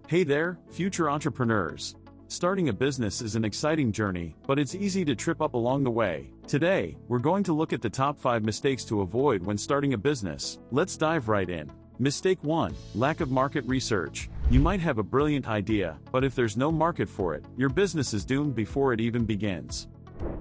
Hey there, future entrepreneurs. Starting a business is an exciting journey, but it's easy to trip up along the way. Today, we're going to look at the top 5 mistakes to avoid when starting a business. Let's dive right in. Mistake 1. Lack of market research. You might have a brilliant idea, but if there's no market for it, your business is doomed before it even begins.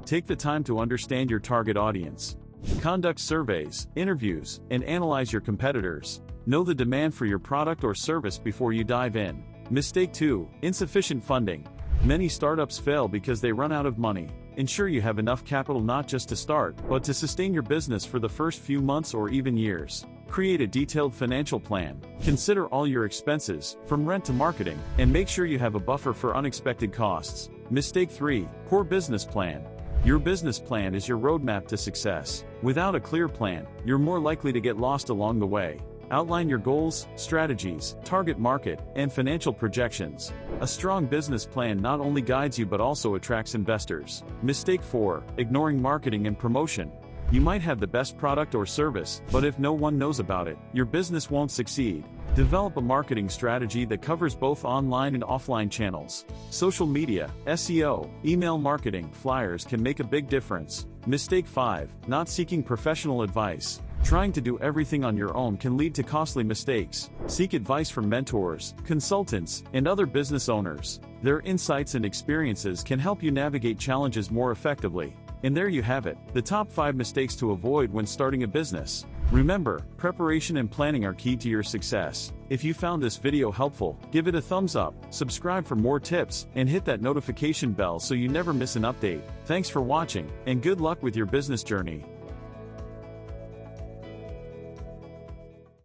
Take the time to understand your target audience. Conduct surveys, interviews, and analyze your competitors. Know the demand for your product or service before you dive in. Mistake 2. Insufficient funding. Many startups fail because they run out of money. Ensure you have enough capital not just to start, but to sustain your business for the first few months or even years. Create a detailed financial plan. Consider all your expenses, from rent to marketing, and make sure you have a buffer for unexpected costs. Mistake 3. Poor business plan. Your business plan is your roadmap to success. Without a clear plan, you're more likely to get lost along the way. Outline your goals, strategies, target market, and financial projections. A strong business plan not only guides you but also attracts investors. Mistake 4. Ignoring marketing and promotion. You might have the best product or service, but if no one knows about it, your business won't succeed. Develop a marketing strategy that covers both online and offline channels. Social media, SEO, email marketing, flyers can make a big difference. Mistake 5. Not seeking professional advice. Trying to do everything on your own can lead to costly mistakes. Seek advice from mentors, consultants, and other business owners. Their insights and experiences can help you navigate challenges more effectively. And there you have it, the top 5 mistakes to avoid when starting a business. Remember, preparation and planning are key to your success. If you found this video helpful, give it a thumbs up, subscribe for more tips, and hit that notification bell so you never miss an update. Thanks for watching, and good luck with your business journey.